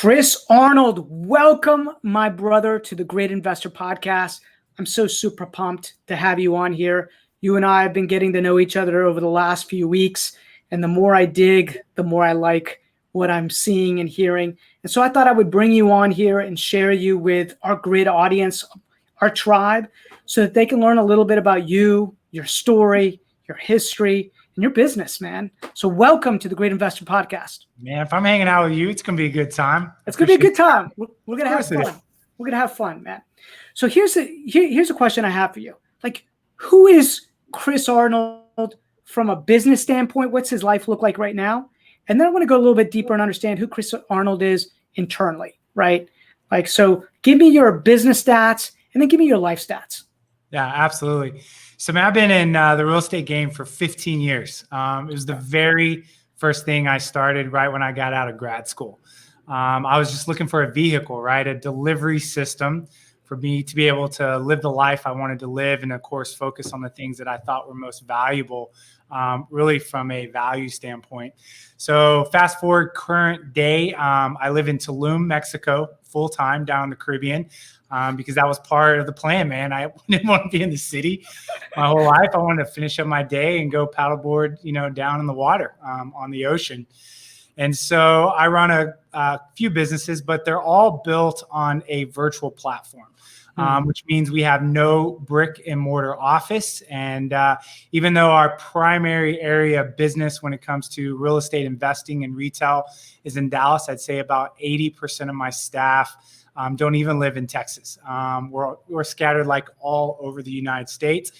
Chris Arnold, welcome, my brother, to the Great Investor Podcast. I'm so super pumped to have you on here. You and I have been getting to know each other over the last few weeks, and the more I dig, the more I like what I'm seeing and hearing. And so I thought I would bring you on here and share you with our great audience, our tribe, so that they can learn a little bit about you, your story, your history, and your business, man. So welcome to the Great Investor Podcast. Man, if I'm hanging out with you, it's going to be a good time. It's going to be a good time. We're going to have fun. We're going to have fun, man. So here's a question I have for you. Like, who is Chris Arnold from a business standpoint? What's his life look like right now? And then I want to go a little bit deeper and understand who Chris Arnold is internally, right? Like, so give me your business stats and then give me your life stats. Yeah, absolutely. So, man, I've been in the real estate game for 15 years. It was the very first thing I started right when I got out of grad school. I was just looking for a vehicle, right? A delivery system for me to be able to live the life I wanted to live and, of course, focus on the things that I thought were most valuable, really from a value standpoint. So fast forward current day, I live in Tulum, Mexico, full-time down in the Caribbean. Because that was part of the plan, man. I didn't want to be in the city my whole life. I wanted to finish up my day and go paddleboard, down in the water on the ocean. And so I run a few businesses, but they're all built on a virtual platform, which means we have no brick and mortar office. And even though our primary area of business when it comes to real estate investing and retail is in Dallas, I'd say about 80% of my staff don't even live in Texas. We're scattered like all over the United States.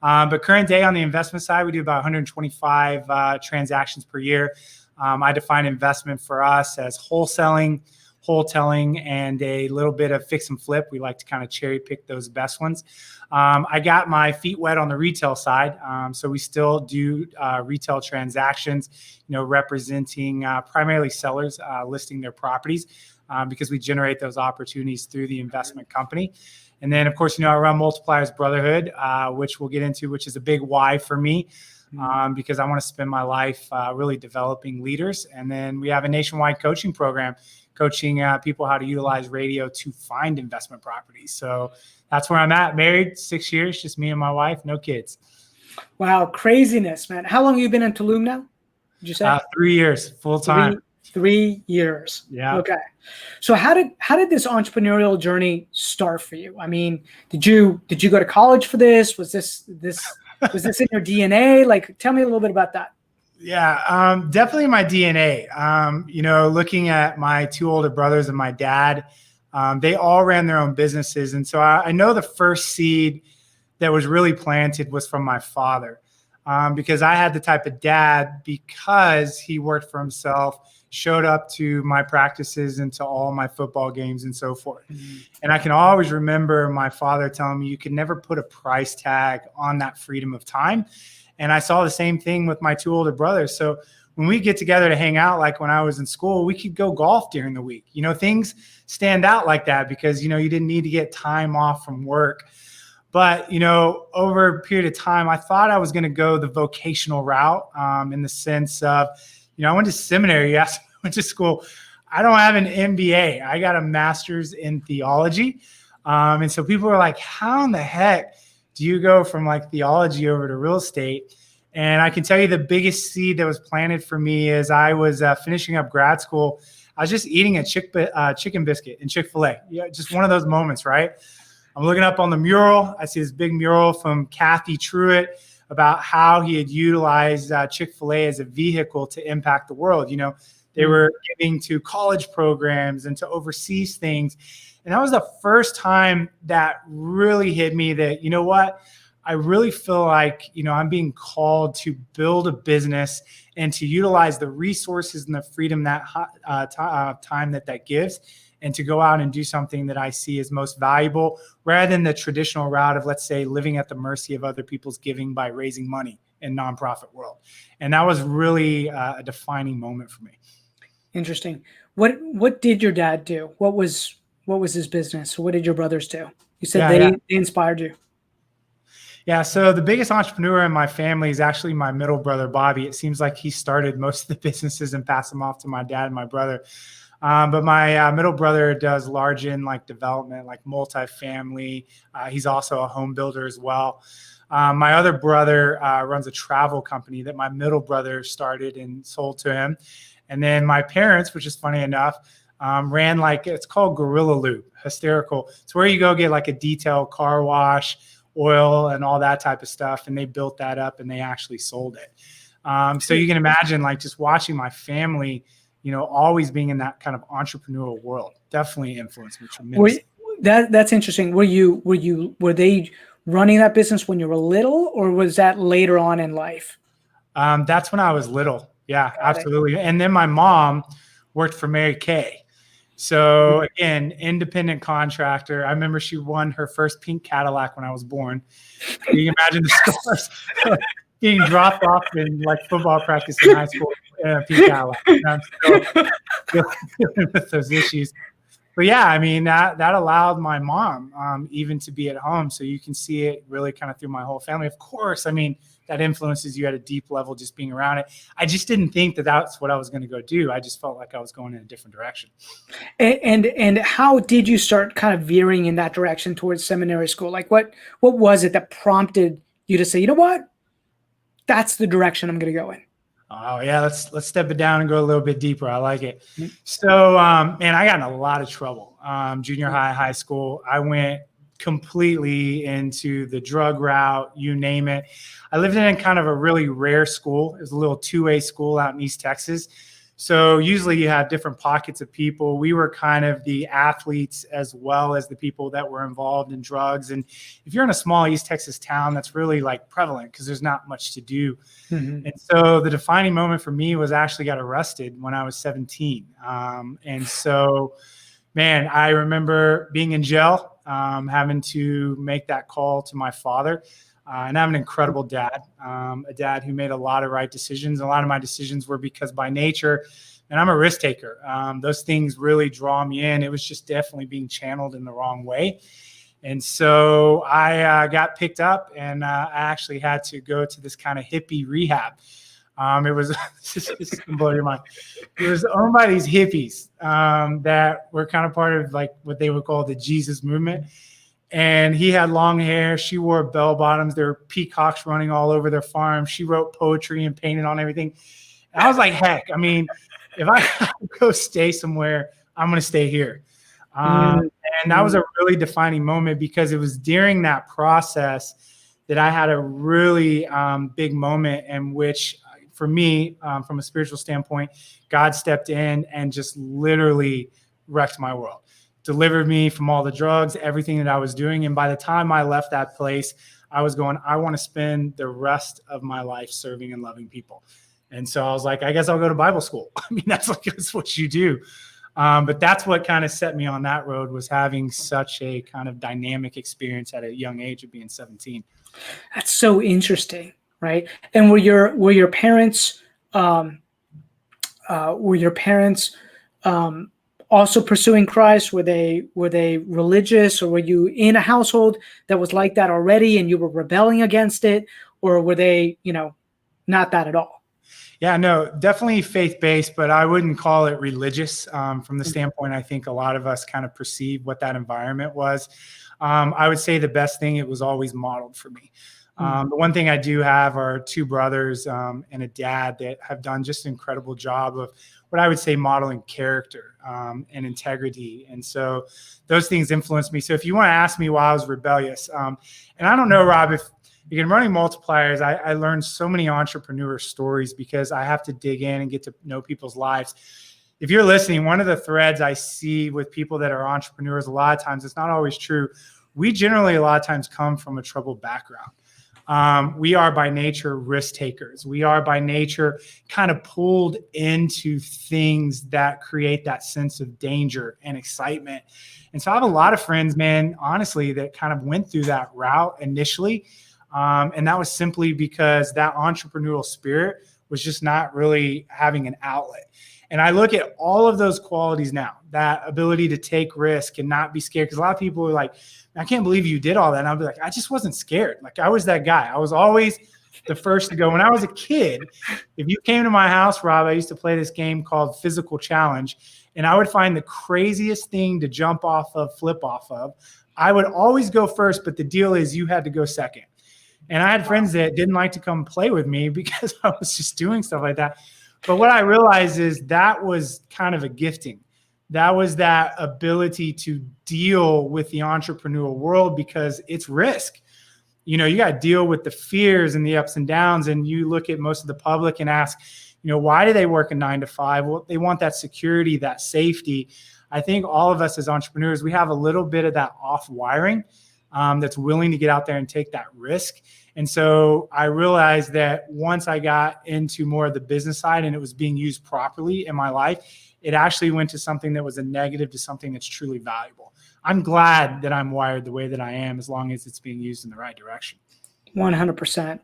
But current day on the investment side, we do about 125 transactions per year. I define investment for us as wholesaling, wholesaling, and a little bit of fix and flip. We like to kind of cherry pick those best ones. I got my feet wet on the retail side. So we still do retail transactions, representing primarily sellers listing their properties. Because we generate those opportunities through the investment company. And then, of course, I run Multipliers Brotherhood, which we'll get into, which is a big why for me, because I want to spend my life really developing leaders. And then we have a nationwide coaching program, coaching people how to utilize radio to find investment properties. So that's where I'm at. Married 6 years, just me and my wife, no kids. Wow, craziness, man. How long have you been in Tulum now? Did you say? 3 years, full time. 3 years. Yeah. Okay. So how did this entrepreneurial journey start for you? I mean, did you go to college for this? Was this in your DNA? Like, tell me a little bit about that. Yeah, definitely my DNA. Looking at my two older brothers and my dad, they all ran their own businesses. And so I know the first seed that was really planted was from my father, because I had the type of dad, because he worked for himself, showed up to my practices and to all my football games and so forth. And I can always remember my father telling me you could never put a price tag on that freedom of time. And I saw the same thing with my two older brothers. So when we get together to hang out, like when I was in school, we could go golf during the week. Things stand out like that because, you didn't need to get time off from work. But, over a period of time, I thought I was going to go the vocational route, in the sense of, I went to seminary. Yes, I went to school. I don't have an MBA. I got a master's in theology. And so people were like, how in the heck do you go from like theology over to real estate? And I can tell you the biggest seed that was planted for me is I was finishing up grad school. I was just eating a chicken biscuit in Chick-fil-A. Yeah, just one of those moments, right? I'm looking up on the mural. I see this big mural from Kathy Truitt about how he had utilized Chick-fil-A as a vehicle to impact the world. They were giving to college programs and to overseas things. And that was the first time that really hit me that, I really feel like, I'm being called to build a business and to utilize the resources and the freedom that time that gives, and to go out and do something that I see as most valuable, rather than the traditional route of, let's say, living at the mercy of other people's giving by raising money in nonprofit world. And that was really a defining moment for me. Interesting. What did your dad do? What was his business? What did your brothers do? You said they inspired you. Yeah, so the biggest entrepreneur in my family is actually my middle brother, Bobby. It seems like he started most of the businesses and passed them off to my dad and my brother. But my middle brother does large in like development, like multifamily. He's also a home builder as well. My other brother runs a travel company that my middle brother started and sold to him. And then my parents, which is funny enough, ran like, it's called Gorilla Loop, hysterical. It's where you go get like a detailed car wash, oil, and all that type of stuff. And they built that up and they actually sold it. So you can imagine like just watching my family, always being in that kind of entrepreneurial world definitely influenced me tremendously. That's interesting. Were they running that business when you were little, or was that later on in life? That's when I was little. Yeah, absolutely. And then my mom worked for Mary Kay. So again, independent contractor. I remember she won her first pink Cadillac when I was born. You can imagine the stores being dropped off in like football practice in high school in a pink Cadillac. And I'm still dealing with those issues. But yeah, I mean, that allowed my mom even to be at home. So you can see it really kind of through my whole family. Of course, I mean, that influences you at a deep level just being around it. I just didn't think that that's what I was going to go do. I just felt like I was going in a different direction. And how did you start kind of veering in that direction towards seminary school? Like what was it that prompted you to say, you know what, that's the direction I'm going to go in? Oh yeah, let's step it down and go a little bit deeper. I like it. So, man, I got in a lot of trouble. Junior high school, I went completely into the drug route, you name it. I lived in kind of a really rare school. It was a little 2A school out in East Texas. So usually you have different pockets of people. We were kind of the athletes as well as the people that were involved in drugs. And if you're in a small East Texas town, that's really like prevalent because there's not much to do. And so the defining moment for me was actually got arrested when I was 17. And so, man, I remember being in jail, having to make that call to my father. And I have an incredible dad, a dad who made a lot of right decisions. A lot of my decisions were because by nature, and I'm a risk taker. Those things really draw me in. It was just definitely being channeled in the wrong way. And so I got picked up and I actually had to go to this kind of hippie rehab. It was, this can blow your mind. It was owned by these hippies that were kind of part of like what they would call the Jesus movement. And he had long hair. She wore bell bottoms. There were peacocks running all over their farm. She wrote poetry and painted on everything. And I was like, heck, I mean, if I go stay somewhere, I'm going to stay here. And that was a really defining moment because it was during that process that I had a really big moment in which, for me, from a spiritual standpoint, God stepped in and just literally wrecked my world. Delivered me from all the drugs, everything that I was doing. And by the time I left that place, I was going, I want to spend the rest of my life serving and loving people. And so I was like, I guess I'll go to Bible school. I mean, that's what you do. But that's what kind of set me on that road, was having such a kind of dynamic experience at a young age of being 17. That's so interesting, right? And were your parents also pursuing Christ? Were they religious, or were you in a household that was like that already and you were rebelling against it, or were they, not that at all? Yeah, no, definitely faith-based, but I wouldn't call it religious from the standpoint I think a lot of us kind of perceive what that environment was. I would say the best thing, it was always modeled for me. The one thing I do have are two brothers and a dad that have done just an incredible job of what I would say modeling character and integrity. And so those things influenced me. So if you want to ask me why I was rebellious, and I don't know, Rob, if you can running multipliers, I learned so many entrepreneur stories because I have to dig in and get to know people's lives. If you're listening, one of the threads I see with people that are entrepreneurs, a lot of times, it's not always true. We generally a lot of times come from a troubled background. We are by nature risk takers. We are by nature kind of pulled into things that create that sense of danger and excitement. And so I have a lot of friends, man, honestly, that kind of went through that route initially. And that was simply because that entrepreneurial spirit was just not really having an outlet. And I look at all of those qualities now, that ability to take risk and not be scared. Because a lot of people are like, I can't believe you did all that. And I'll be like, I just wasn't scared. Like I was that guy. I was always the first to go. When I was a kid, if you came to my house, Rob, I used to play this game called Physical Challenge, and I would find the craziest thing to jump off of, flip off of. I would always go first, but the deal is you had to go second. And I had friends that didn't like to come play with me because I was just doing stuff like that. But what I realized is that was kind of a gifting. That was that ability to deal with the entrepreneurial world because it's risk. You know, you got to deal with the fears and the ups and downs. And you look at most of the public and ask, you know, why do they work a 9 to 5? Well, they want that security, that safety. I think all of us as entrepreneurs, we have a little bit of that off wiring that's willing to get out there and take that risk. And so I realized that once I got into more of the business side and it was being used properly in my life, it actually went to something that was a negative to something that's truly valuable. I'm glad that I'm wired the way that I am, as long as it's being used in the right direction. 100%.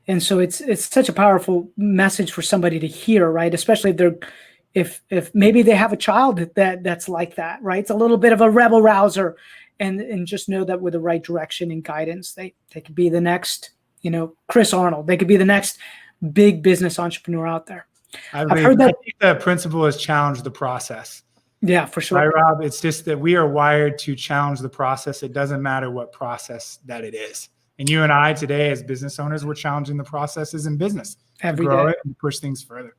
And so it's such a powerful message for somebody to hear, right? Especially if maybe they have a child that's like that, right? It's a little bit of a rebel rouser, and just know that with the right direction and guidance, they could be the next, you know, Chris Arnold. They could be the next big business entrepreneur out there. I've heard that. I think the principle is challenge the process. Yeah, for sure. Right, Rob? It's just that we are wired to challenge the process. It doesn't matter what process that it is. And you and I today as business owners, we're challenging the processes in business every to grow day it and push things further.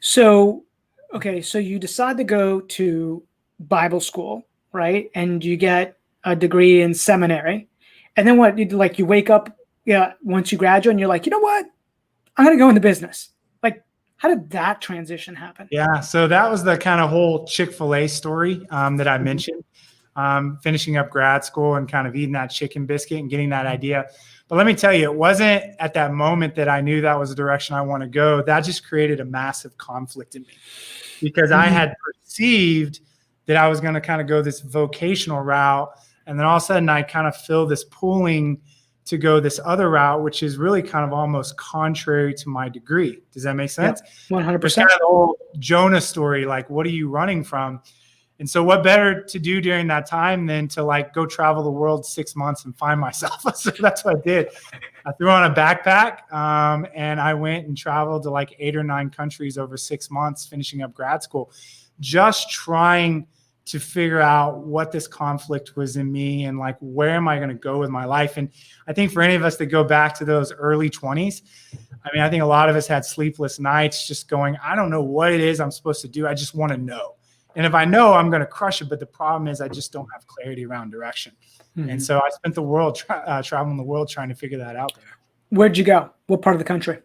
So, okay, so you decide to go to Bible school, right? And you get a degree in seminary. And then what? You wake up, once you graduate and you're like, you know what? I'm going to go into business. Like, how did that transition happen? Yeah, so that was the kind of whole Chick-fil-A story that I mentioned, finishing up grad school and kind of eating that chicken biscuit and getting that idea. But let me tell you, it wasn't at that moment that I knew that was the direction I want to go. That just created a massive conflict in me because I had perceived that I was going to kind of go this vocational route. And then all of a sudden I kind of feel this pulling to go this other route, which is really kind of almost contrary to my degree. Does that make sense? 100%. It's kind of the whole Jonah story. Like, what are you running from? And so what better to do during that time than to like go travel the world 6 months and find myself. So that's what I did. I threw on a backpack and I went and traveled to like 8 or 9 countries over 6 months, finishing up grad school, just trying to figure out what this conflict was in me and like, where am I going to go with my life? And I think for any of us that go back to those early 20s, I mean, I think a lot of us had sleepless nights just going, I don't know what it is I'm supposed to do. I just want to know. And if I know, I'm going to crush it. But the problem is I just don't have clarity around direction. Mm-hmm. And so I spent the world traveling the world trying to figure that out there. Where'd you go? What part of the country?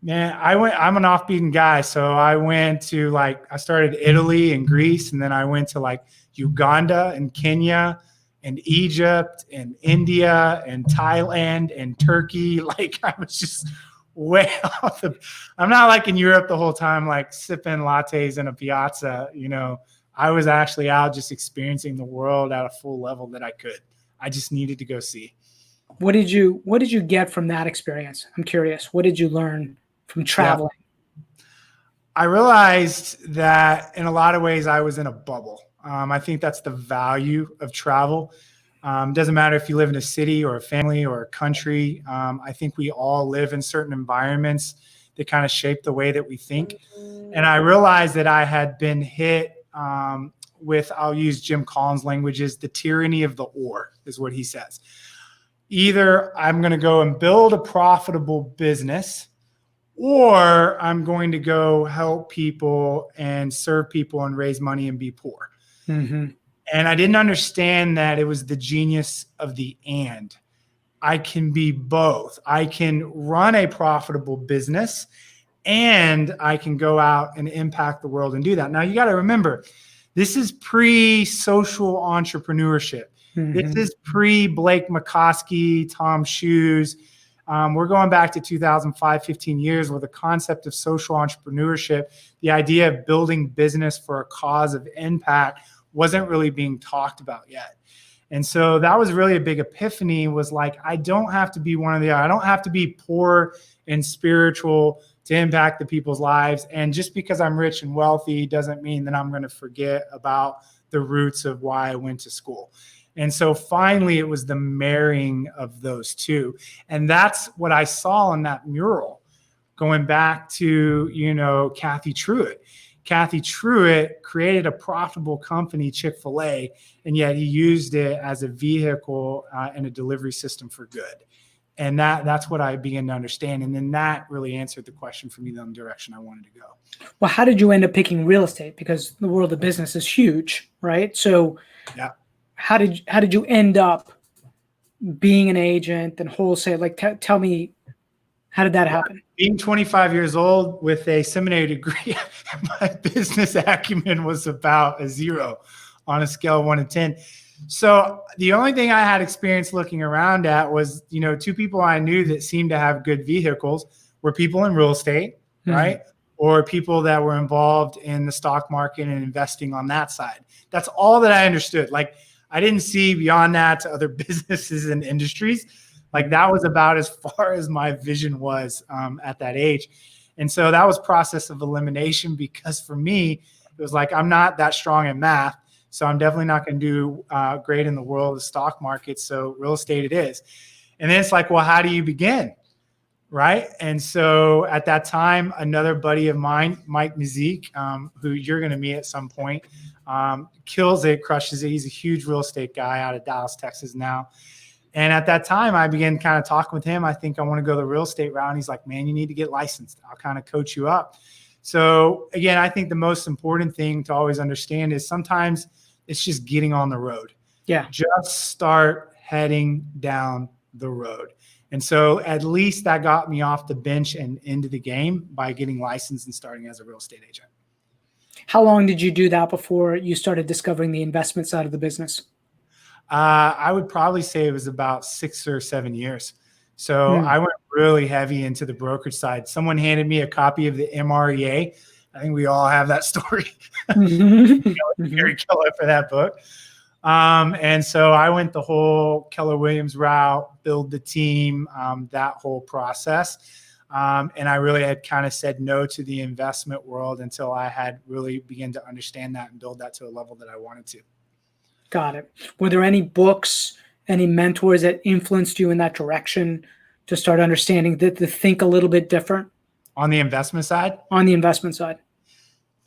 Man, I'm an off-beaten guy. So I went to I started Italy and Greece, and then I went to like Uganda and Kenya and Egypt and India and Thailand and Turkey. Like I was just way off I'm not like in Europe the whole time, like sipping lattes in a piazza, you know. I was actually out just experiencing the world at a full level that I could. I just needed to go see. What did you get from that experience? I'm curious. What did you learn from traveling? Yeah. I realized that in a lot of ways I was in a bubble. I think that's the value of travel. Doesn't matter if you live in a city or a family or a country. I think we all live in certain environments that kind of shape the way that we think. And I realized that I had been hit with, I'll use Jim Collins' languages, the tyranny of the or is what he says. Either I'm going to go and build a profitable business, or I'm going to go help people and serve people and raise money and be poor. Mm-hmm. And I didn't understand that it was the genius of the and. I can be both. I can run a profitable business and I can go out and impact the world and do that. Now, you got to remember, this is pre-social entrepreneurship. Mm-hmm. This is pre-Blake McCoskey, Tom Shoes. We're going back to 2005, 15 years where the concept of social entrepreneurship, the idea of building business for a cause of impact, wasn't really being talked about yet. And so that was really a big epiphany, was like, I don't have to be one of the other. I don't have to be poor and spiritual to impact the people's lives. And just because I'm rich and wealthy doesn't mean that I'm going to forget about the roots of why I went to school. And so finally it was the marrying of those two. And that's what I saw in that mural, going back to, Kathy Truitt. Kathy Truitt created a profitable company, Chick-fil-A, and yet he used it as a vehicle and a delivery system for good. And that's what I began to understand. And then that really answered the question for me in the direction I wanted to go. Well, how did you end up picking real estate? Because the world of business is huge, right? So yeah. How did you end up being an agent and wholesale? Like, tell me, how did that happen? Being 25 years old with a seminary degree, my business acumen was about a 0 on a scale of 1 to 10. So the only thing I had experience looking around at was, 2 people I knew that seemed to have good vehicles were people in real estate, right? Or people that were involved in the stock market and investing on that side. That's all that I understood. Like, I didn't see beyond that to other businesses and industries. Like, that was about as far as my vision was at that age. And so that was process of elimination, because for me, it was like, I'm not that strong in math. So I'm definitely not going to do great in the world of the stock market. So real estate it is. And then it's like, well, how do you begin? Right. And so at that time, another buddy of mine, Mike Mazik, who you're going to meet at some point, kills it, crushes it. He's a huge real estate guy out of Dallas, Texas now. And at that time, I began kind of talking with him. I think I want to go the real estate route. And he's like, man, you need to get licensed. I'll kind of coach you up. So again, I think the most important thing to always understand is sometimes it's just getting on the road. Yeah. Just start heading down the road. And so at least that got me off the bench and into the game by getting licensed and starting as a real estate agent. How long did you do that before you started discovering the investment side of the business? I would probably say it was about 6 or 7 years. So I went really heavy into the brokerage side. Someone handed me a copy of the MREA. I think we all have that story. Gary Keller for that book. And so I went the whole Keller Williams route, build the team, that whole process. And I really had kind of said no to the investment world until I had really begun to understand that and build that to a level that I wanted to. Got it. Were there any books, any mentors that influenced you in that direction to start understanding to think a little bit different? On the investment side? On the investment side.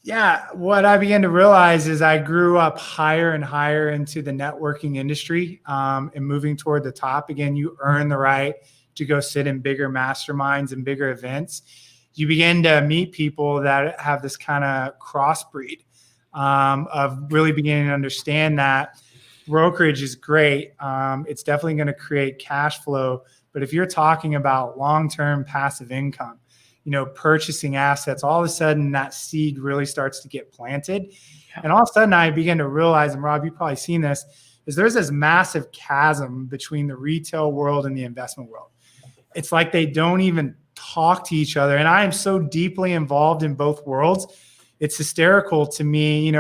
Yeah. What I began to realize is I grew up higher and higher into the networking industry and moving toward the top. Again, you earn the right to go sit in bigger masterminds and bigger events. You begin to meet people that have this kind of crossbreed of really beginning to understand that brokerage is great. It's definitely going to create cash flow. But if you're talking about long-term passive income, purchasing assets, all of a sudden that seed really starts to get planted. Yeah. And all of a sudden I began to realize, and Rob, you've probably seen this, is there's this massive chasm between the retail world and the investment world. It's like they don't even talk to each other. And I am so deeply involved in both worlds. It's hysterical to me.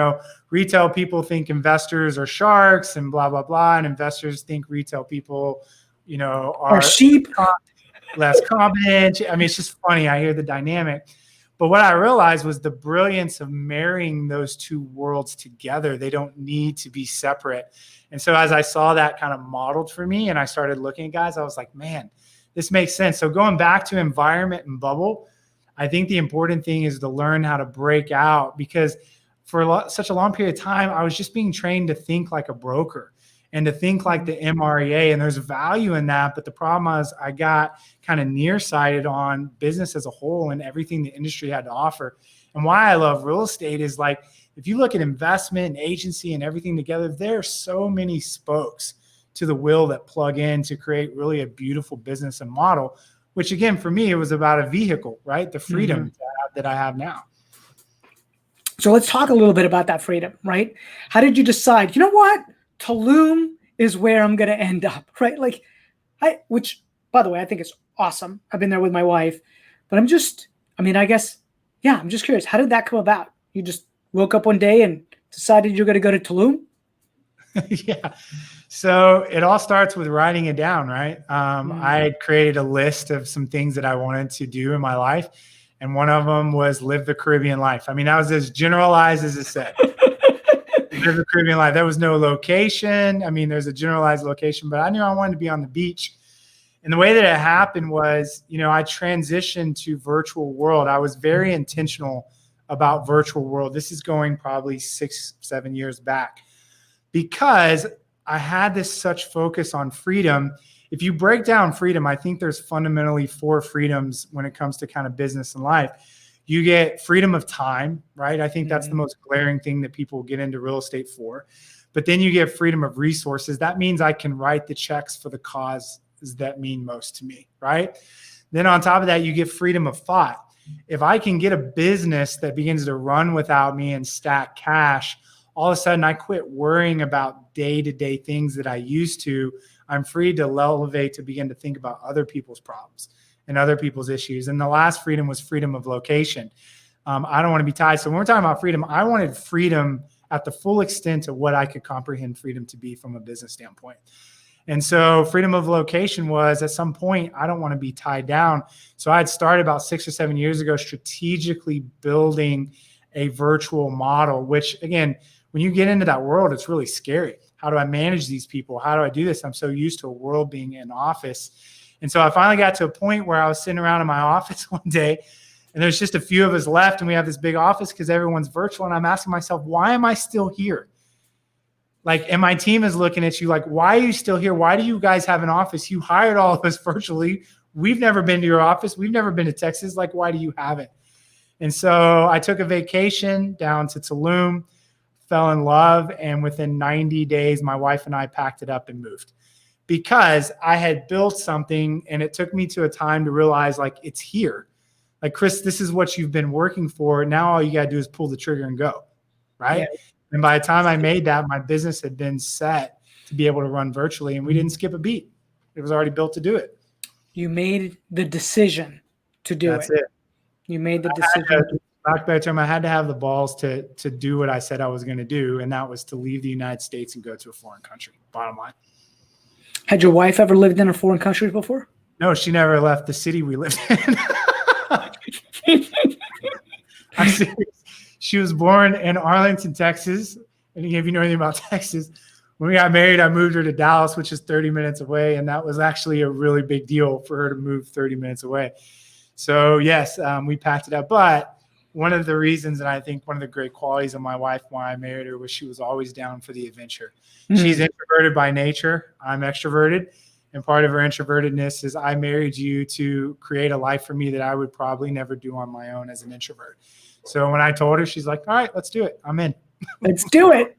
Retail people think investors are sharks and blah, blah, blah. And investors think retail people, are sheep. Less competent. I mean, it's just funny. I hear the dynamic. But what I realized was the brilliance of marrying those two worlds together. They don't need to be separate. And so as I saw that kind of modeled for me and I started looking at guys, I was like, man, this makes sense. So going back to environment and bubble, I think the important thing is to learn how to break out, because for such a long period of time, I was just being trained to think like a broker and to think like the MREA, and there's value in that. But the problem was I got kind of nearsighted on business as a whole and everything the industry had to offer. And why I love real estate is, like, if you look at investment and agency and everything together, there are so many spokes to the wheel that plug in to create really a beautiful business and model, which again, for me, it was about a vehicle, right? The freedom that I have now. So let's talk a little bit about that freedom, right? How did you decide, you know what? Tulum is where I'm going to end up, right? Like, which, by the way, I think is awesome. I've been there with my wife, but I'm just curious. How did that come about? You just woke up one day and decided you're going to go to Tulum? Yeah. So it all starts with writing it down, right? I had created a list of some things that I wanted to do in my life. And one of them was live the Caribbean life. I mean, that was as generalized as it said. the Caribbean life. There was no location. I mean, there's a generalized location, but I knew I wanted to be on the beach. And the way that it happened was, I transitioned to virtual world. I was very intentional about virtual world. This is going probably 6-7 years back, because I had this such focus on freedom. If you break down freedom, I think there's fundamentally 4 freedoms when it comes to kind of business and life. You get freedom of time, right? I think that's the most glaring thing that people get into real estate for. But then you get freedom of resources. That means I can write the checks for the causes that mean most to me, right? Then on top of that, you get freedom of thought. If I can get a business that begins to run without me and stack cash, all of a sudden I quit worrying about day-to-day things that I used to. I'm free to elevate, to begin to think about other people's problems and other people's issues. And the last freedom was freedom of location. I don't want to be tied. So when we're talking about freedom, I wanted freedom at the full extent of what I could comprehend freedom to be from a business standpoint. And so freedom of location was, at some point, I don't want to be tied down. So I had started about 6 or 7 years ago strategically building a virtual model, which, again, when you get into that world, it's really scary. How do I manage these people? How do I do this? I'm so used to a world being in office. And so I finally got to a point where I was sitting around in my office one day, and there's just a few of us left, and we have this big office because everyone's virtual. And I'm asking myself, why am I still here? And my team is looking at you like, why are you still here? Why do you guys have an office? You hired all of us virtually. We've never been to your office. We've never been to Texas. Why do you have it? And so I took a vacation down to Tulum, fell in love. And within 90 days, my wife and I packed it up and moved, because I had built something, and it took me to a time to realize it's here. Chris, this is what you've been working for. Now all you got to do is pull the trigger and go. Right. Yeah. And by the time I made that, my business had been set to be able to run virtually, and we didn't skip a beat. It was already built to do it. You made the decision to do That's it. You made the decision. Back by the time I had to have the balls to do what I said I was going to do, and that was to leave the United States and go to a foreign country. Bottom line. Had your wife ever lived in a foreign country before? No, she never left the city we lived in. I'm serious. She was born in Arlington, Texas. And if you know anything about Texas, when we got married, I moved her to Dallas, which is 30 minutes away. And that was actually a really big deal for her to move 30 minutes away. So yes, we packed it up. But one of the reasons, and I think one of the great qualities of my wife, why I married her, was she was always down for the adventure. Mm-hmm. She's introverted by nature. I'm extroverted. And part of her introvertedness is, I married you to create a life for me that I would probably never do on my own as an introvert. So when I told her, she's like, all right, let's do it. I'm in. Let's do it.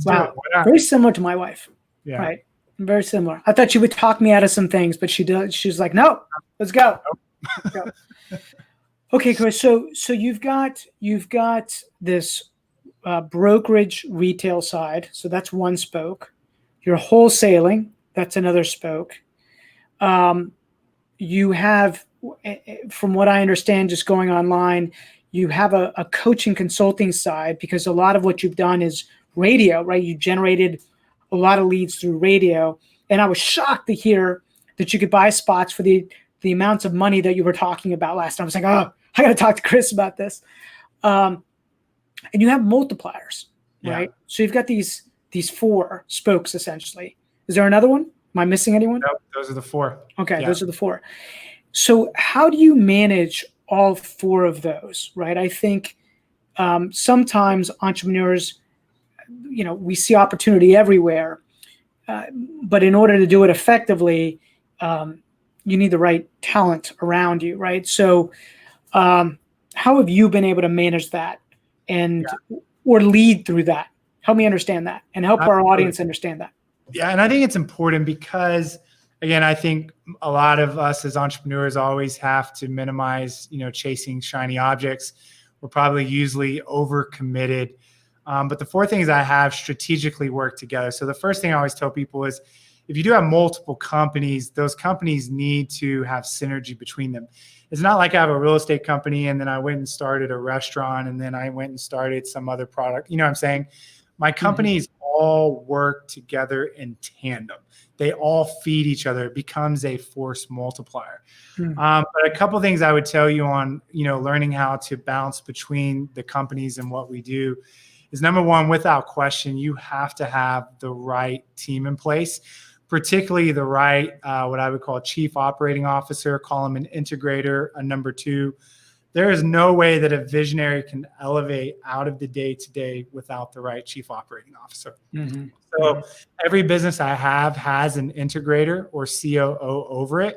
Wow. Very similar to my wife. Yeah. Right. Very similar. I thought she would talk me out of some things, but she was like, no, let's go. Let's go. Okay, Chris. So you've got this brokerage retail side. So that's one spoke. You're wholesaling. That's another spoke. You have, from what I understand, just going online, you have a coaching consulting side, because a lot of what you've done is radio, right? You generated a lot of leads through radio. And I was shocked to hear that you could buy spots for the amounts of money that you were talking about last time. I was like, oh, I got to talk to Chris about this. And you have multipliers, right? So you've got these 4 spokes, essentially. Is there another one? Am I missing anyone? No, those are the 4. Okay, those are the 4. So how do you manage all 4 of those, right? I think sometimes entrepreneurs, we see opportunity everywhere, but in order to do it effectively, you need the right talent around you, right? So how have you been able to manage that or lead through that? Help me understand that, and help our audience understand that. Yeah, and I think it's important because, again, I think a lot of us as entrepreneurs always have to minimize, chasing shiny objects. We're probably usually overcommitted. But the 4 things I have strategically work together. So the first thing I always tell people is, if you do have multiple companies, those companies need to have synergy between them. It's not like I have a real estate company and then I went and started a restaurant and then I went and started some other product. You know what I'm saying? My companies all work together in tandem. They all feed each other. It becomes a force multiplier. But a couple of things I would tell you on, learning how to bounce between the companies and what we do is number one, without question, you have to have the right team in place, particularly the right, what I would call chief operating officer, call him an integrator, a number two. There is no way that a visionary can elevate out of the day-to-day without the right chief operating officer. Mm-hmm. So every business I have has an integrator or COO over it.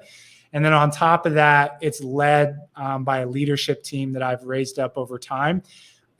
And then on top of that, it's led by a leadership team that I've raised up over time.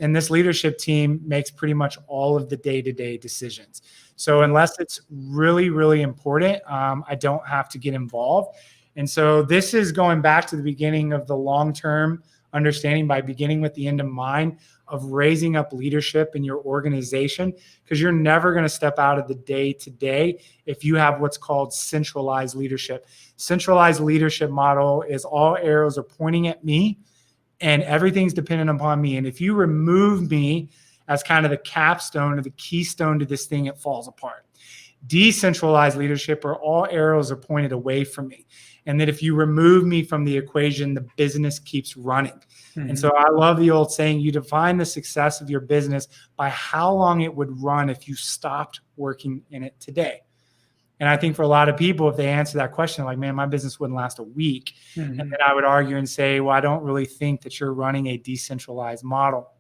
And this leadership team makes pretty much all of the day-to-day decisions. So unless it's really, really important, I don't have to get involved. And so this is going back to the beginning of the long-term understanding by beginning with the end in mind of raising up leadership in your organization, because you're never going to step out of the day-to-day if you have what's called centralized leadership. Centralized leadership model is all arrows are pointing at me and everything's dependent upon me. And if you remove me as kind of the capstone or the keystone to this thing, it falls apart. Decentralized leadership are all arrows are pointed away from me. And that if you remove me from the equation, the business keeps running. Mm-hmm. And so I love the old saying, you define the success of your business by how long it would run if you stopped working in it today. And I think for a lot of people, if they answer that question, like, man, my business wouldn't last a week. Mm-hmm. And then I would argue and say, well, I don't really think that you're running a decentralized model.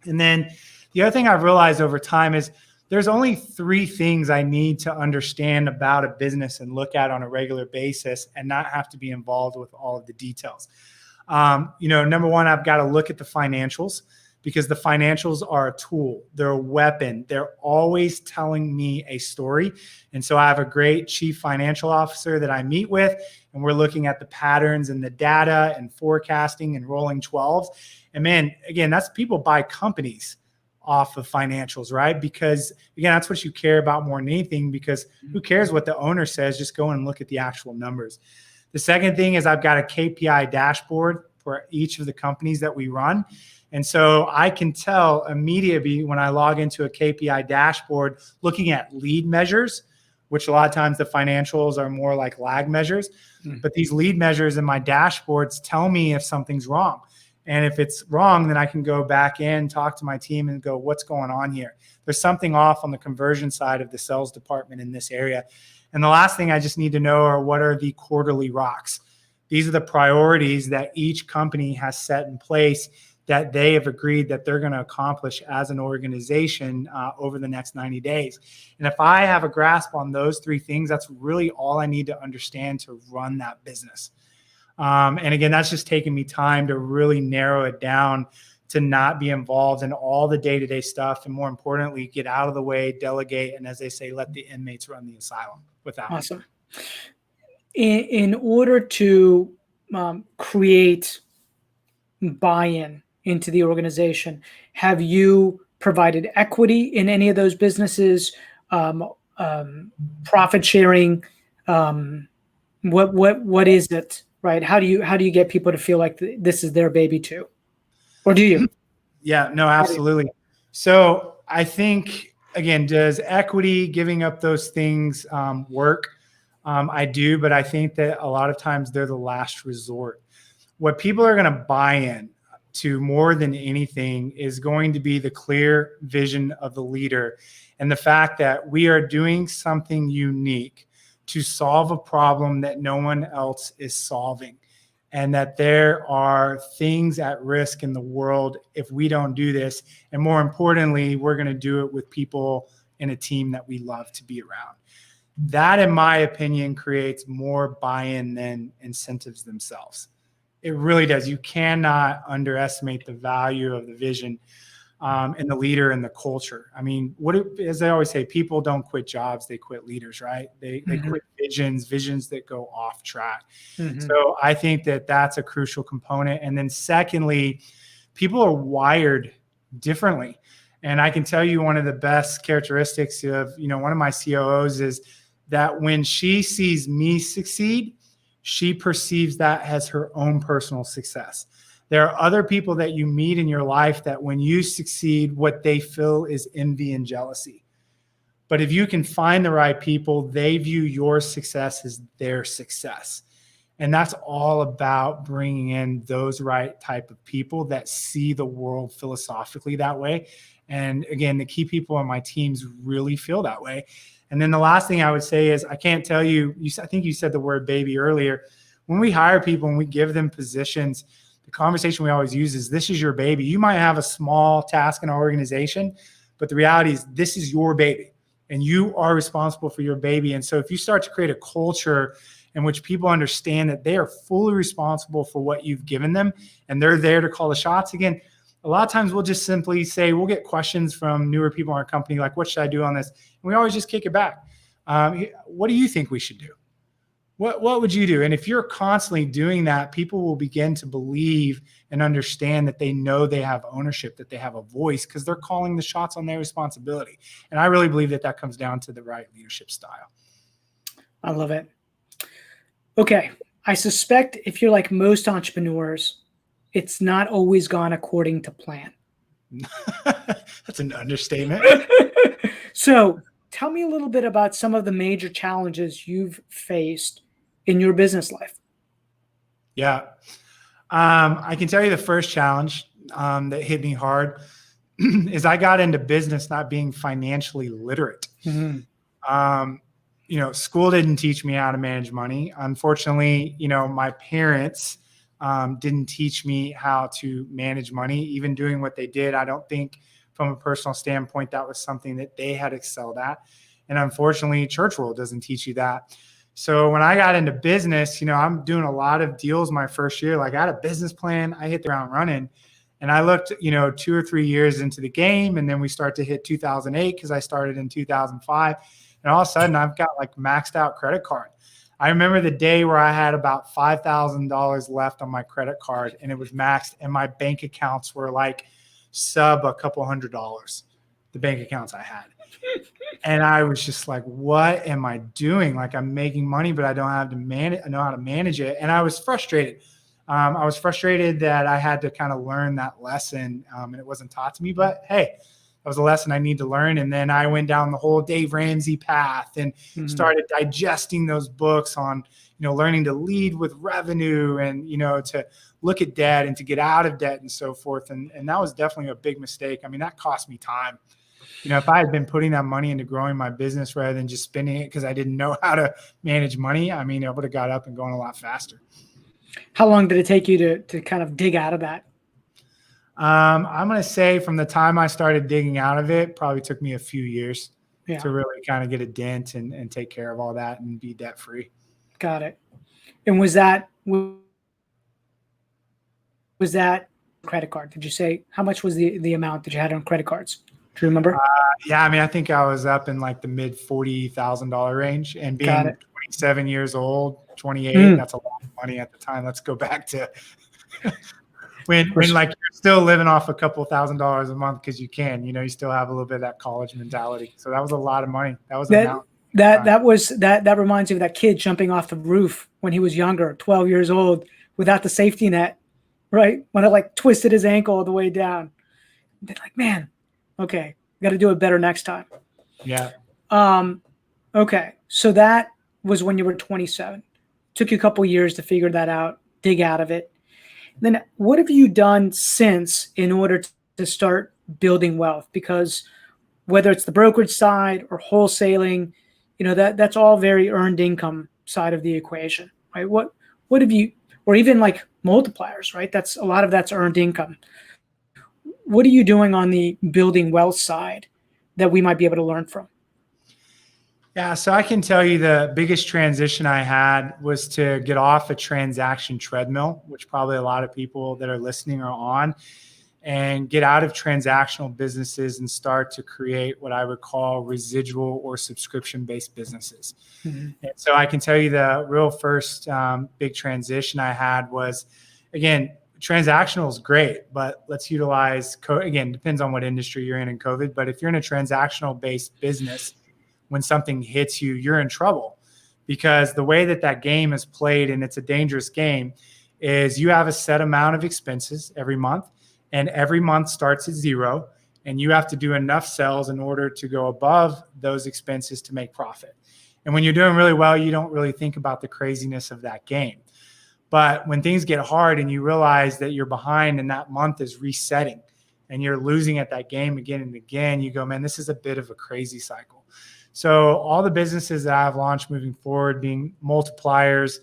And then the other thing I've realized over time is there's only 3 things I need to understand about a business and look at on a regular basis and not have to be involved with all of the details. Number one, I've got to look at the financials, because the financials are a tool. They're a weapon. They're always telling me a story. And so I have a great chief financial officer that I meet with, and we're looking at the patterns and the data and forecasting and rolling 12s. And man, again, that's people buy companies off of financials, right? Because again, that's what you care about more than anything, because who cares what the owner says? Just go and look at the actual numbers. The second thing is I've got a KPI dashboard for each of the companies that we run. And so I can tell immediately when I log into a KPI dashboard, looking at lead measures, which a lot of times the financials are more like lag measures, but these lead measures in my dashboards tell me if something's wrong. And if it's wrong, then I can go back in, talk to my team and go, what's going on here? There's something off on the conversion side of the sales department in this area. And the last thing I just need to know are what are the quarterly rocks? These are the priorities that each company has set in place that they have agreed that they're going to accomplish as an organization over the next 90 days. And if I have a grasp on those 3 things, that's really all I need to understand to run that business. And again, that's just taken me time to really narrow it down to not be involved in all the day-to-day stuff. And more importantly, get out of the way, delegate, and as they say, let the inmates run the asylum without me. Awesome. In order to create buy-in into the organization, have you provided equity in any of those businesses, profit sharing? What is it? Right? How do you get people to feel like this is their baby too? Or do you? Yeah, no, absolutely. So I think, again, does equity, giving up those things work? I do, but I think that a lot of times they're the last resort. What people are going to buy in to more than anything is going to be the clear vision of the leader and the fact that we are doing something unique to solve a problem that no one else is solving, and that there are things at risk in the world if we don't do this. And more importantly, we're going to do it with people in a team that we love to be around. That, in my opinion, creates more buy-in than incentives themselves. It really does. You cannot underestimate the value of the vision and the leader and the culture. I mean, as I always say, people don't quit jobs, they quit leaders, right? They quit visions that go off track. So I think that that's a crucial component. And then secondly, people are wired differently. And I can tell you one of the best characteristics of, one of my COOs is that when she sees me succeed, she perceives that as her own personal success. There are other people that you meet in your life that when you succeed, what they feel is envy and jealousy. But if you can find the right people, they view your success as their success. And that's all about bringing in those right type of people that see the world philosophically that way. And again, the key people on my teams really feel that way. And then the last thing I would say is, I can't tell you, I think you said the word baby earlier. When we hire people and we give them positions, the conversation we always use is, this is your baby. You might have a small task in our organization, but the reality is this is your baby and you are responsible for your baby. And so if you start to create a culture in which people understand that they are fully responsible for what you've given them and they're there to call the shots. Again, a lot of times we'll just simply say, we'll get questions from newer people in our company, like, what should I do on this? And we always just kick it back. What do you think we should do? What would you do? And if you're constantly doing that, people will begin to believe and understand that they know they have ownership, that they have a voice, because they're calling the shots on their responsibility. And I really believe that that comes down to the right leadership style. I love it. Okay. I suspect if you're like most entrepreneurs, it's not always gone according to plan. That's an understatement. So tell me a little bit about some of the major challenges you've faced in your business life. Yeah. I can tell you the first challenge that hit me hard is I got into business not being financially literate. Mm-hmm. School didn't teach me how to manage money. Unfortunately, my parents didn't teach me how to manage money. Even doing what they did, I don't think from a personal standpoint, that was something that they had excelled at. And unfortunately, church world doesn't teach you that. So when I got into business, I'm doing a lot of deals my first year. Like, I had a business plan, I hit the ground running. And I looked, 2 or 3 years into the game, and then we start to hit 2008 because I started in 2005. And all of a sudden, I've got like maxed out credit card. I remember the day where I had about $5,000 left on my credit card, and it was maxed, and my bank accounts were like sub a couple $100, the bank accounts I had. And I was just like, what am I doing? Like, I'm making money, but I don't have to know how to manage it. And I was frustrated. I was frustrated that I had to kind of learn that lesson, and it wasn't taught to me. But hey, that was a lesson I need to learn. And then I went down the whole Dave Ramsey path and started digesting those books on, learning to lead with revenue and, to look at debt and to get out of debt and so forth. And that was definitely a big mistake. I mean, that cost me time. If I had been putting that money into growing my business rather than just spending it because I didn't know how to manage money, I mean, I would have got up and gone a lot faster. How long did it take you to kind of dig out of that? I'm going to say from the time I started digging out of it, probably took me a few years to really kind of get a dent and take care of all that and be debt free. Got it. And was that credit card? Did you say how much was the amount that you had on credit cards? Do you remember? Yeah, I mean, I think I was up in like the mid $40,000 range, and being 27 years old, 28, that's a lot of money at the time. Let's go back to when like you're still living off a couple $1,000s a month because you can, you still have a little bit of that college mentality. So that was a lot of money. That was that reminds me of that kid jumping off the roof when he was younger, 12 years old, without the safety net, right? When it like twisted his ankle all the way down. They're like, man, okay, got to do it better next time. Yeah. Okay. So that was when you were 27. Took you a couple years to figure that out, dig out of it. Then what have you done since in order to start building wealth? Because whether it's the brokerage side or wholesaling, that's all very earned income side of the equation, right? What have you, or even like multipliers, right? That's a lot of that's earned income. What are you doing on the building wealth side that we might be able to learn from? Yeah, so I can tell you the biggest transition I had was to get off a transaction treadmill, which probably a lot of people that are listening are on, and get out of transactional businesses and start to create what I would call residual or subscription-based businesses. Mm-hmm. And so I can tell you the real first big transition I had was, again, transactional is great, but let's utilize, again, depends on what industry you're in COVID, but if you're in a transactional based business, when something hits you, you're in trouble, because the way that game is played, and it's a dangerous game, is you have a set amount of expenses every month, and every month starts at zero, and you have to do enough sales in order to go above those expenses to make profit. And when you're doing really well, you don't really think about the craziness of that game. But when things get hard and you realize that you're behind and that month is resetting and you're losing at that game again and again, you go, man, this is a bit of a crazy cycle. So all the businesses that I've launched moving forward, being multipliers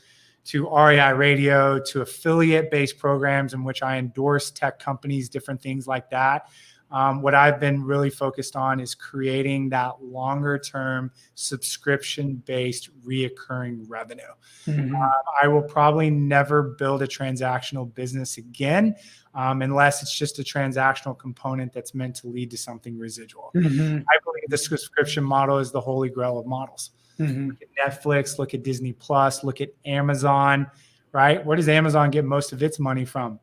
to REI radio, to affiliate-based programs in which I endorse tech companies, different things like that. What I've been really focused on is creating that longer-term subscription-based reoccurring revenue. Mm-hmm. I will probably never build a transactional business again, unless it's just a transactional component that's meant to lead to something residual. Mm-hmm. I believe the subscription model is the holy grail of models. Mm-hmm. Look at Netflix, look at Disney Plus, look at Amazon, right? Where does Amazon get most of its money from?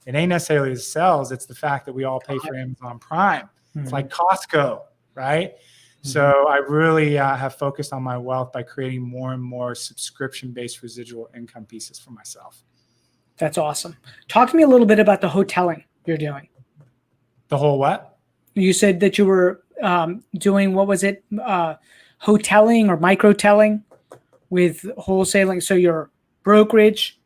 It ain't necessarily the sales. It's the fact that we all pay for Amazon Prime. Mm-hmm. It's like Costco, right? Mm-hmm. So I really have focused on my wealth by creating more and more subscription-based residual income pieces for myself. That's awesome. Talk to me a little bit about the hoteling you're doing. The whole what? You said that you were doing, what was it? Hoteling or microtelling with wholesaling. So you're brokerage,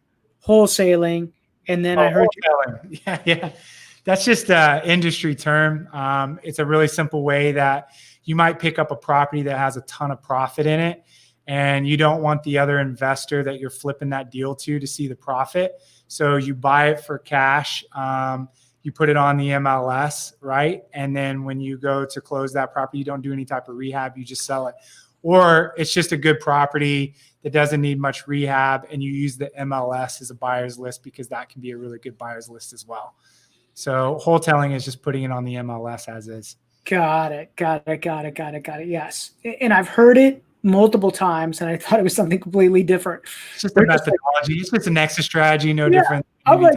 wholesaling, and then I heard you. Yeah. That's just an industry term. It's a really simple way that you might pick up a property that has a ton of profit in it, and you don't want the other investor that you're flipping that deal to see the profit. So you buy it for cash. You put it on the MLS, right? And then when you go to close that property, you don't do any type of rehab, you just sell it. Or it's just a good property that doesn't need much rehab, and you use the MLS as a buyer's list because that can be a really good buyer's list as well. So wholesaling is just putting it on the MLS as is. Got it. Yes. And I've heard it multiple times, and I thought it was something completely different. It's just a methodology. It's just an exit strategy, no different. I'm like,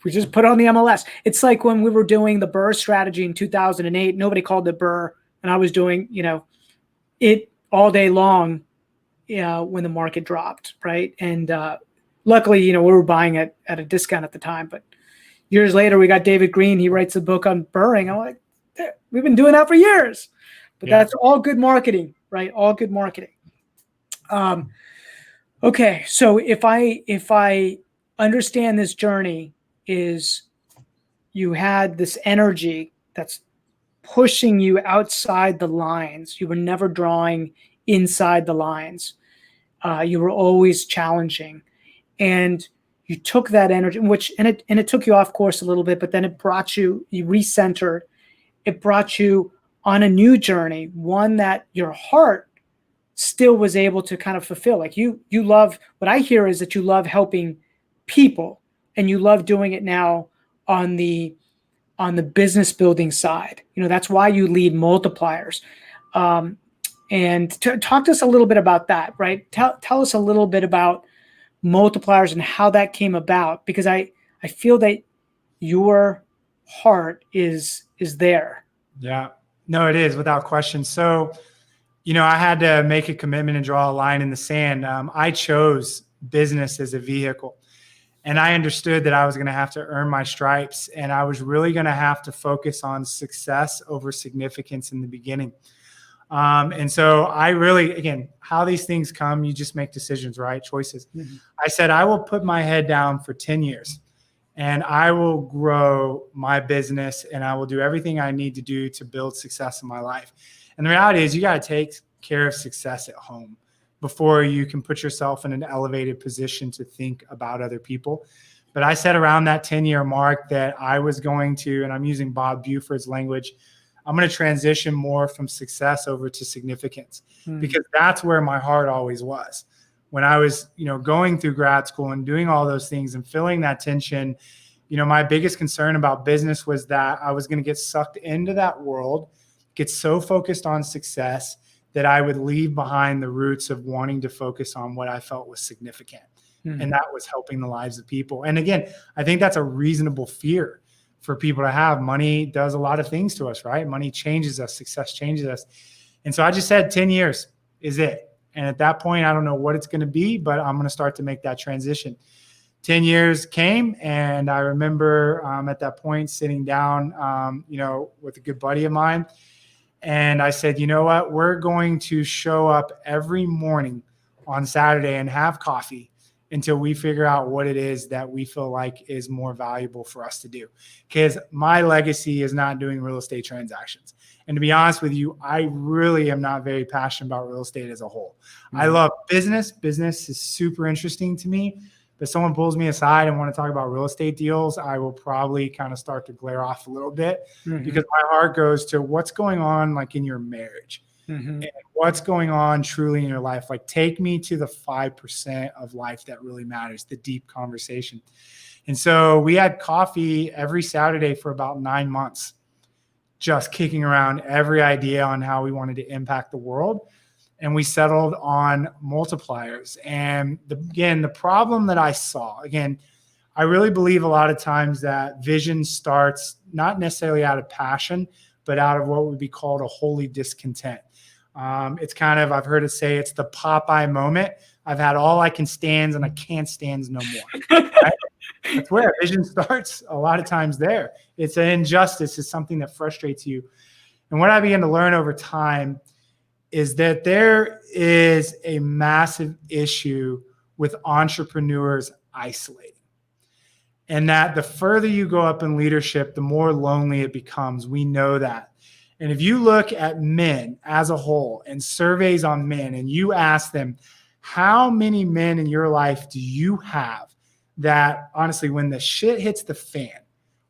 we just put on the MLS. It's like when we were doing the Burr strategy in 2008, nobody called it Burr, and I was doing, it all day long, when the market dropped, right? And luckily, we were buying it at a discount at the time. But years later, we got David Green. He writes a book on burring. I'm like, we've been doing that for years. But that's all good marketing, right? All good marketing. Okay, so if I understand this journey, is you had this energy that's pushing you outside the lines. You were never drawing inside the lines. You were always challenging, and you took that energy, and it took you off course a little bit, but then it brought you recentered. It brought you on a new journey, one that your heart still was able to kind of fulfill. Like you love, what I hear is that you love helping people, and you love doing it now on the business building side. That's why you lead multipliers. And talk to us a little bit about that, right? Tell us a little bit about multipliers and how that came about, because I feel that your heart is there. Yeah, no, it is without question. So, I had to make a commitment and draw a line in the sand. I chose business as a vehicle, and I understood that I was going to have to earn my stripes, and I was really going to have to focus on success over significance in the beginning. And so I really, again, how these things come, you just make decisions, right? Choices. Mm-hmm. I said, I will put my head down for 10 years and I will grow my business, and I will do everything I need to do to build success in my life. And the reality is you got to take care of success at home before you can put yourself in an elevated position to think about other people. But I said around that 10-year mark that I was going to, and I'm using Bob Buford's language, I'm going to transition more from success over to significance, because that's where my heart always was. When I was, going through grad school and doing all those things and feeling that tension, my biggest concern about business was that I was going to get sucked into that world, get so focused on success that I would leave behind the roots of wanting to focus on what I felt was significant. And that was helping the lives of people. And again, I think that's a reasonable fear for people to have. Money does a lot of things to us, right? Money changes us, success changes us. And so I just said 10 years is it. And at that point, I don't know what it's going to be, but I'm going to start to make that transition. 10 years came, and I remember at that point sitting down, with a good buddy of mine. And I said, you know what? We're going to show up every morning on Saturday and have coffee until we figure out what it is that we feel like is more valuable for us to do. Because my legacy is not doing real estate transactions. And to be honest with you, I really am not very passionate about real estate as a whole. I love business. Business is super interesting to me. But someone pulls me aside and want to talk about real estate deals, I will probably kind of start to glare off a little bit because my heart goes to what's going on like in your marriage and what's going on truly in your life. Like take me to the 5% of life that really matters, the deep conversation. And so we had coffee every Saturday for about 9 months, just kicking around every idea on how we wanted to impact the world. And we settled on multipliers. And the problem that I saw, again, I really believe a lot of times that vision starts not necessarily out of passion, but out of what would be called a holy discontent. It's kind of, I've heard it say, it's the Popeye moment. I've had all I can stands and I can't stands no more. Right? That's where vision starts a lot of times there. It's an injustice. It's something that frustrates you. And what I began to learn over time is that there is a massive issue with entrepreneurs isolating. And that the further you go up in leadership, the more lonely it becomes. We know that. And if you look at men as a whole and surveys on men and you ask them, how many men in your life do you have that honestly, when the shit hits the fan,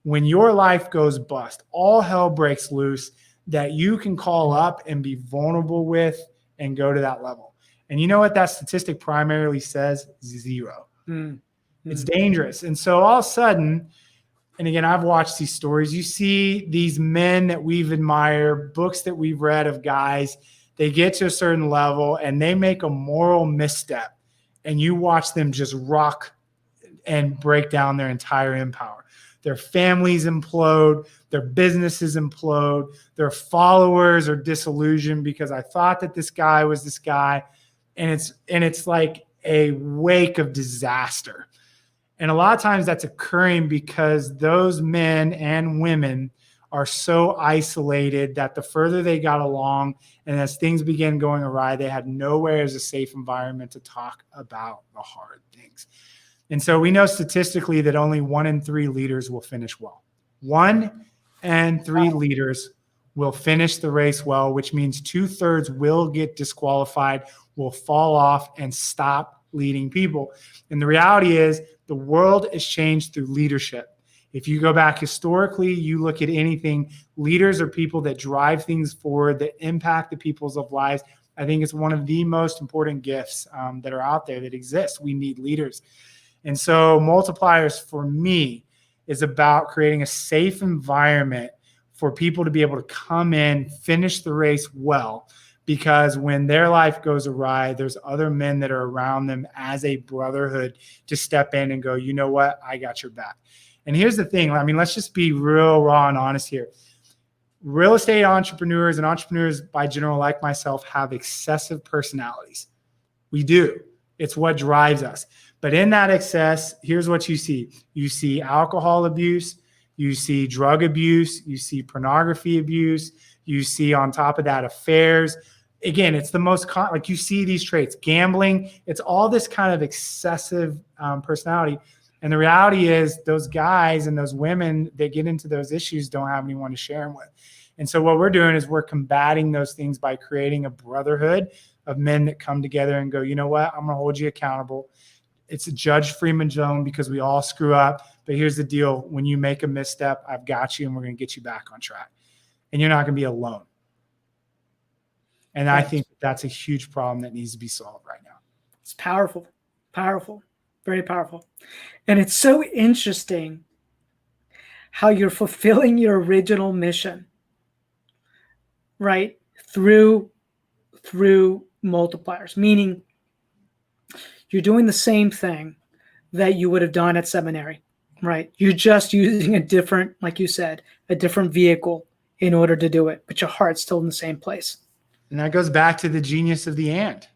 when your life goes bust, all hell breaks loose, that you can call up and be vulnerable with and go to that level? And you know what that statistic primarily says? 0. It's dangerous. And so all of a sudden, and again, I've watched these stories, you see these men that we've admired, books that we've read of guys, they get to a certain level and they make a moral misstep and you watch them just rock and break down their entire empire. Their families implode, their businesses implode, their followers are disillusioned because I thought that this guy was this guy. And it's like a wake of disaster. And a lot of times that's occurring because those men and women are so isolated that the further they got along and as things began going awry, they had nowhere as a safe environment to talk about the hard things. And so we know statistically that only 1 in 3 leaders will finish well. 1 in 3 leaders will finish the race well, which means 2/3 will get disqualified, will fall off and stop leading people. And the reality is the world is changed through leadership. If you go back historically, you look at anything, leaders are people that drive things forward, that impact the people's lives. I think it's one of the most important gifts that are out there that exist. We need leaders. And so multipliers for me is about creating a safe environment for people to be able to come in, finish the race well, because when their life goes awry, there's other men that are around them as a brotherhood to step in and go, you know what, I got your back. And here's the thing. I mean, let's just be real, raw, and honest here. Real estate entrepreneurs and entrepreneurs by general, like myself, have excessive personalities. We do. It's what drives us. But in that excess, here's what you see. You see alcohol abuse. You see drug abuse. You see pornography abuse. You see on top of that affairs. Again, it's the most like you see these traits, gambling. It's all this kind of excessive personality. And the reality is those guys and those women that get into those issues don't have anyone to share them with. And so what we're doing is we're combating those things by creating a brotherhood of men that come together and go, you know what, I'm going to hold you accountable. It's a Judge Freeman zone because we all screw up. But here's the deal. When you make a misstep, I've got you and we're going to get you back on track. And you're not going to be alone. And I think that's a huge problem that needs to be solved right now. It's powerful, powerful, very powerful. And it's so interesting how you're fulfilling your original mission, right? Through multipliers, meaning you're doing the same thing that you would have done at seminary, right? You're just using a different, like you said, a different vehicle in order to do it, but your heart's still in the same place. And that goes back to the genius of the and.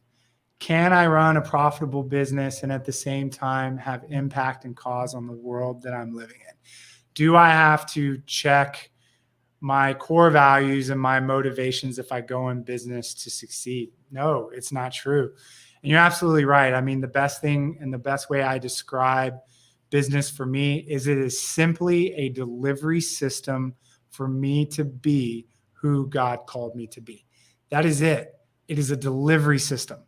Can I run a profitable business and at the same time have impact and cause on the world that I'm living in? Do I have to check my core values and my motivations if I go in business to succeed? No, it's not true. And you're absolutely right. I mean, the best thing and the best way I describe business for me is it is simply a delivery system for me to be who God called me to be. That is it. It is a delivery system.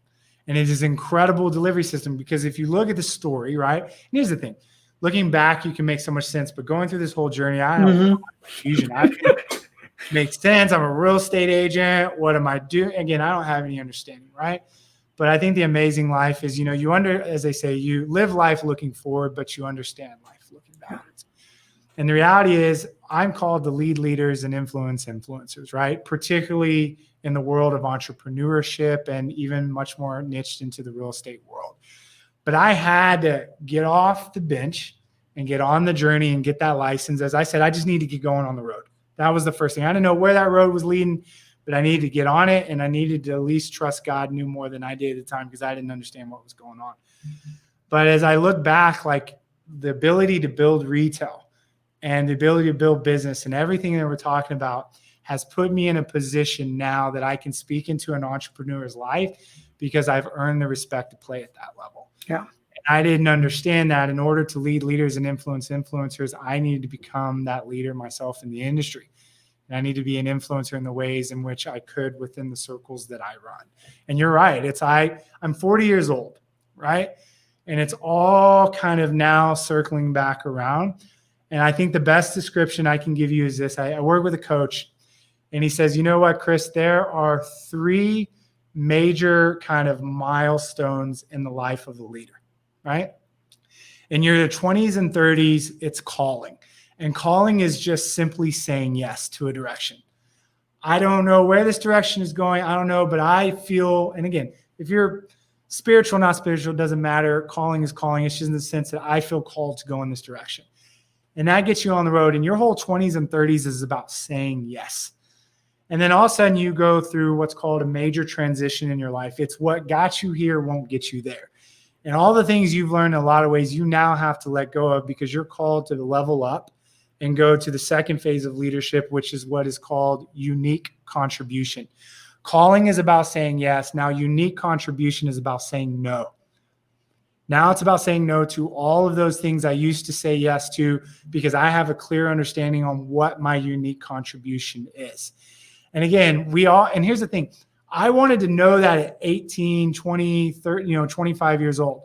And it is an incredible delivery system because if you look at the story, right? And here's the thing. Looking back, you can make so much sense. But going through this whole journey, I had a lot of confusion. Makes sense. I'm a real estate agent. What am I doing? Again, I don't have any understanding, right? But I think the amazing life is, as they say, you live life looking forward, but you understand life looking backwards. And the reality is I'm called to lead leaders and influence influencers, right? Particularly in the world of entrepreneurship and even much more niched into the real estate world. But I had to get off the bench and get on the journey and get that license. As I said, I just need to get going on the road. That was the first thing. I didn't know where that road was leading, but I needed to get on it, and I needed to at least trust God knew more than I did at the time because I didn't understand what was going on. But as I look back, like the ability to build retail and the ability to build business and everything that we're talking about has put me in a position now that I can speak into an entrepreneur's life because I've earned the respect to play at that level. Yeah. I didn't understand that in order to lead leaders and influence influencers, I needed to become that leader myself in the industry. And I need to be an influencer in the ways in which I could within the circles that I run. And you're right. I'm 40 years old, right? And it's all kind of now circling back around. And I think the best description I can give you is this. I work with a coach, and he says, you know what, Chris, there are 3 major kind of milestones in the life of a leader. Right? In your 20s and 30s, it's calling. And calling is just simply saying yes to a direction. I don't know where this direction is going. I don't know, but I feel, and again, if you're spiritual, not spiritual, doesn't matter. Calling is calling. It's just in the sense that I feel called to go in this direction. And that gets you on the road. And your whole 20s and 30s is about saying yes. And then all of a sudden you go through what's called a major transition in your life. It's what got you here won't get you there. And all the things you've learned in a lot of ways, you now have to let go of because you're called to level up and go to the second phase of leadership, which is what is called unique contribution. Calling is about saying yes. Now, unique contribution is about saying no. Now it's about saying no to all of those things I used to say yes to because I have a clear understanding on what my unique contribution is. And again, and here's the thing. I wanted to know that at 18, 20, 30, 25 years old.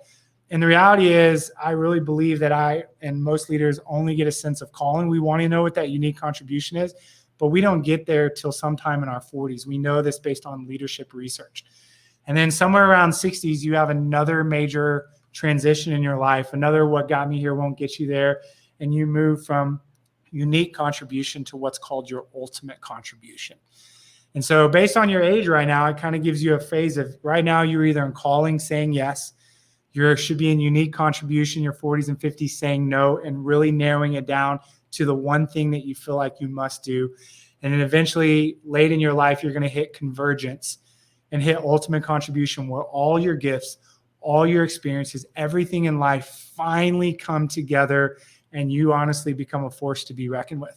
And the reality is I really believe that I and most leaders only get a sense of calling. We want to know what that unique contribution is, but we don't get there till sometime in our 40s. We know this based on leadership research. And then somewhere around 60s, you have another major transition in your life. Another what got me here won't get you there. And you move from unique contribution to what's called your ultimate contribution. And so based on your age right now, it kind of gives you a phase of right now you're either in calling, saying yes. You should be in unique contribution, your 40s and 50s, saying no, and really narrowing it down to the one thing that you feel like you must do. And then eventually late in your life, you're going to hit convergence and hit ultimate contribution where all your gifts, all your experiences, everything in life finally come together and you honestly become a force to be reckoned with.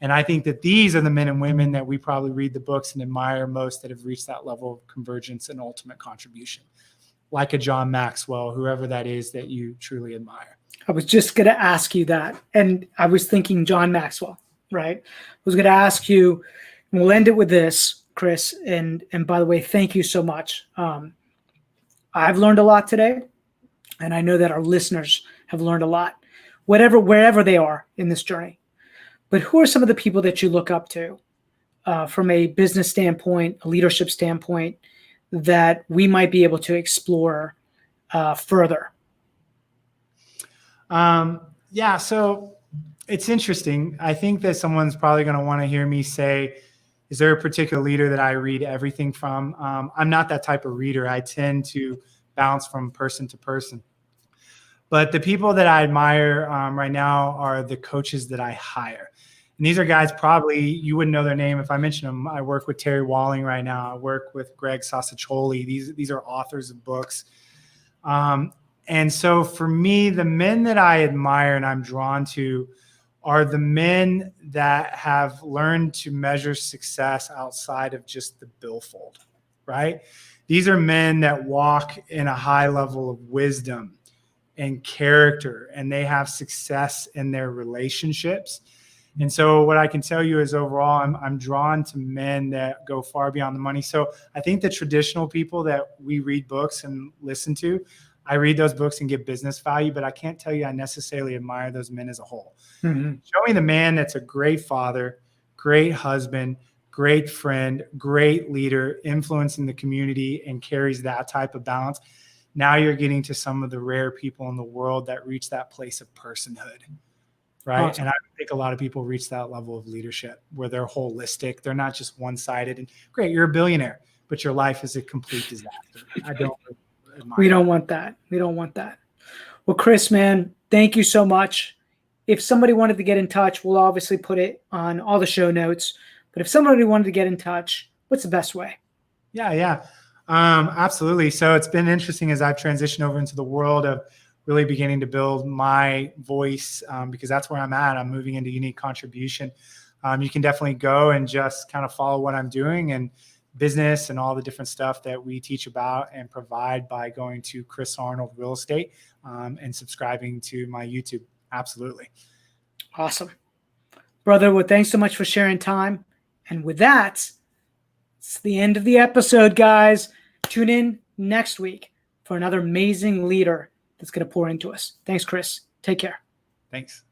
And I think that these are the men and women that we probably read the books and admire most that have reached that level of convergence and ultimate contribution, like a John Maxwell, whoever that is that you truly admire. I was just going to ask you that. And I was thinking John Maxwell, right? I was going to ask you, and we'll end it with this, Chris. And by the way, thank you so much. I've learned a lot today, and I know that our listeners have learned a lot, wherever they are in this journey. But who are some of the people that you look up to from a business standpoint, a leadership standpoint, that we might be able to explore further? So it's interesting. I think that someone's probably going to want to hear me say, is there a particular leader that I read everything from? I'm not that type of reader. I tend to bounce from person to person. But the people that I admire right now are the coaches that I hire. And these are guys probably you wouldn't know their name if I mentioned them. I work with Terry Walling right now. I work with Greg Sasacholi. These are authors of books. And so for me, the men that I admire and I'm drawn to are the men that have learned to measure success outside of just the billfold, right? These are men that walk in a high level of wisdom and character, and they have success in their relationships. And so what I can tell you is overall, I'm drawn to men that go far beyond the money. So I think the traditional people that we read books and listen to, I read those books and get business value, but I can't tell you I necessarily admire those men as a whole. Mm-hmm. Show me the man that's a great father, great husband, great friend, great leader, influencing the community, and carries that type of balance. Now you're getting to some of the rare people in the world that reach that place of personhood, right? Awesome. And I think a lot of people reach that level of leadership where they're holistic. They're not just one-sided. And great, you're a billionaire, but your life is a complete disaster. I don't admire We don't want that. We don't want that. Well, Chris, man, thank you so much. If somebody wanted to get in touch, we'll obviously put it on all the show notes. But if somebody wanted to get in touch, what's the best way? Yeah. Absolutely. So it's been interesting as I've transitioned over into the world of really beginning to build my voice, because that's where I'm at. I'm moving into unique contribution. You can definitely go and just kind of follow what I'm doing and business and all the different stuff that we teach about and provide by going to Chris Arnold Real Estate and subscribing to my YouTube. Absolutely. Awesome. Brother, well, thanks so much for sharing time. And with that, it's the end of the episode, guys. Tune in next week for another amazing leader that's going to pour into us. Thanks, Chris. Take care. Thanks.